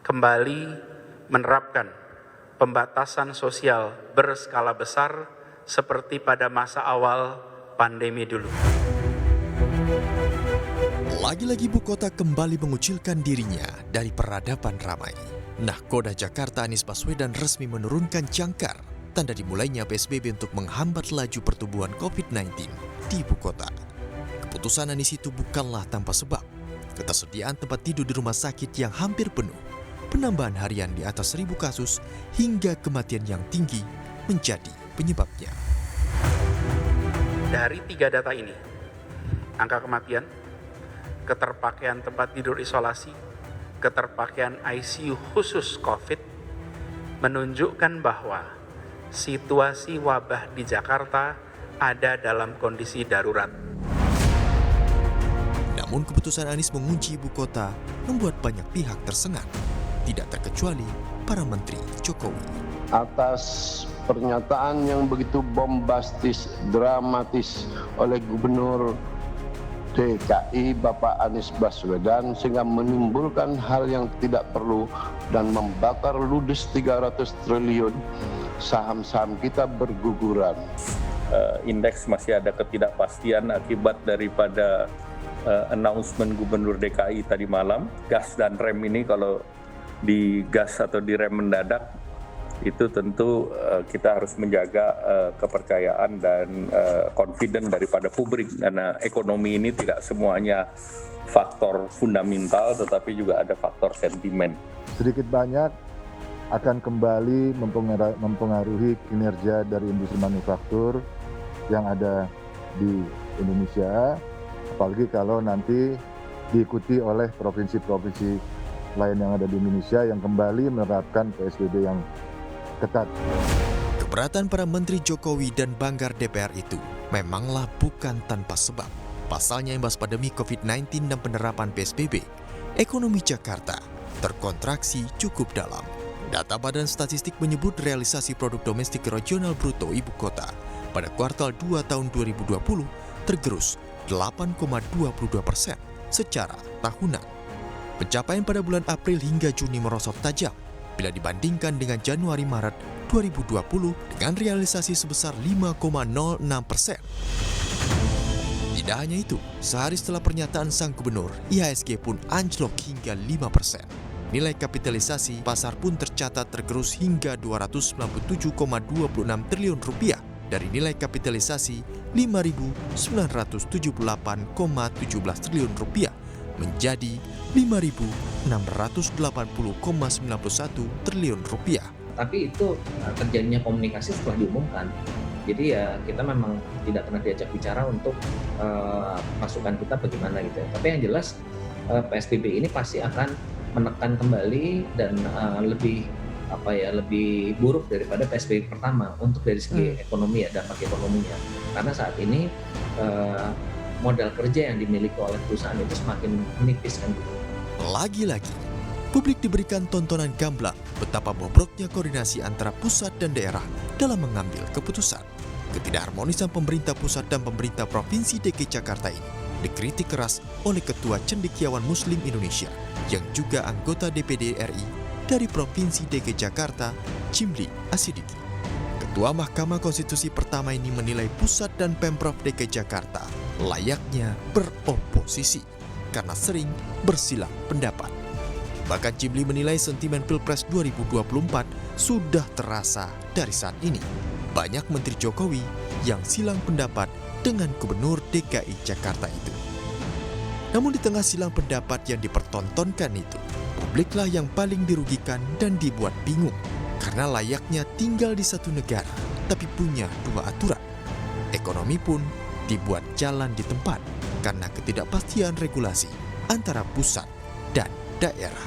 kembali menerapkan pembatasan sosial berskala besar seperti pada masa awal pandemi dulu. Lagi-lagi ibu kota kembali mengucilkan dirinya dari peradaban ramai. Nahkoda Jakarta Anies Baswedan resmi menurunkan jangkar, tanda dimulainya PSBB untuk menghambat laju pertumbuhan COVID-19 di ibu kota. Keputusan Anies itu bukanlah tanpa sebab. Ketersediaan tempat tidur di rumah sakit yang hampir penuh, penambahan harian di atas 1.000 kasus, hingga kematian yang tinggi menjadi penyebabnya. Dari 3 data ini, angka kematian, keterpakaian tempat tidur isolasi, keterpakaian ICU khusus COVID, menunjukkan bahwa situasi wabah di Jakarta ada dalam kondisi darurat. Namun keputusan Anies mengunci ibu kota membuat banyak pihak tersengat, tidak terkecuali para menteri Jokowi. Atas pernyataan yang begitu bombastis, dramatis oleh Gubernur DKI Bapak Anies Baswedan sehingga menimbulkan hal yang tidak perlu dan membakar ludes 300 triliun, saham-saham kita berguguran. Indeks masih ada ketidakpastian akibat daripada announcement Gubernur DKI tadi malam. Gas dan rem ini kalau di gas atau di rem mendadak, itu tentu kita harus menjaga kepercayaan dan confident daripada publik, karena ekonomi ini tidak semuanya faktor fundamental tetapi juga ada faktor sentimen. Sedikit banyak akan kembali mempengaruhi kinerja dari industri manufaktur yang ada di Indonesia, apalagi kalau nanti diikuti oleh provinsi-provinsi lain yang ada di Indonesia yang kembali menerapkan PSBB yang ketat. Keberatan para menteri Jokowi dan banggar DPR itu memanglah bukan tanpa sebab. Pasalnya imbas pandemi COVID-19 dan penerapan PSBB, ekonomi Jakarta terkontraksi cukup dalam. Data Badan Statistik menyebut realisasi produk domestik regional bruto ibu kota pada kuartal 2 tahun 2020 tergerus 8,22% secara tahunan. Pencapaian pada bulan April hingga Juni merosot tajam bila dibandingkan dengan Januari-Maret 2020 dengan realisasi sebesar 5,06%. Tidak hanya itu, sehari setelah pernyataan sang gubernur, IHSG pun anjlok hingga 5%. Nilai kapitalisasi pasar pun tercatat tergerus hingga 297,26 triliun rupiah dari nilai kapitalisasi 5.978,17 triliun rupiah menjadi 5.680,91 triliun rupiah. Tapi itu terjadinya komunikasi setelah diumumkan. Jadi ya kita memang tidak pernah diajak bicara untuk masukan kita bagaimana gitu. Tapi yang jelas PSBB ini pasti akan menekan kembali dan lebih buruk daripada PSBB pertama untuk dari segi ekonomi ya, dampak ekonominya. Karena saat ini modal kerja yang dimiliki oleh perusahaan itu semakin menipis kan gitu. Lagi-lagi, publik diberikan tontonan gamblang betapa bobroknya koordinasi antara pusat dan daerah dalam mengambil keputusan. Ketidakharmonisan pemerintah pusat dan pemerintah Provinsi DKI Jakarta ini dikritik keras oleh Ketua Cendekiawan Muslim Indonesia yang juga anggota DPD RI dari Provinsi DKI Jakarta, Chimli Asidiki. Ketua Mahkamah Konstitusi pertama ini menilai pusat dan Pemprov DKI Jakarta layaknya beroposisi karena sering bersilang pendapat. Bahkan Chimli menilai sentimen Pilpres 2024 sudah terasa dari saat ini. Banyak menteri Jokowi yang silang pendapat dengan Gubernur DKI Jakarta itu. Namun di tengah silang pendapat yang dipertontonkan itu, publiklah yang paling dirugikan dan dibuat bingung karena layaknya tinggal di satu negara tapi punya dua aturan. Ekonomi pun dibuat jalan di tempat karena ketidakpastian regulasi antara pusat dan daerah.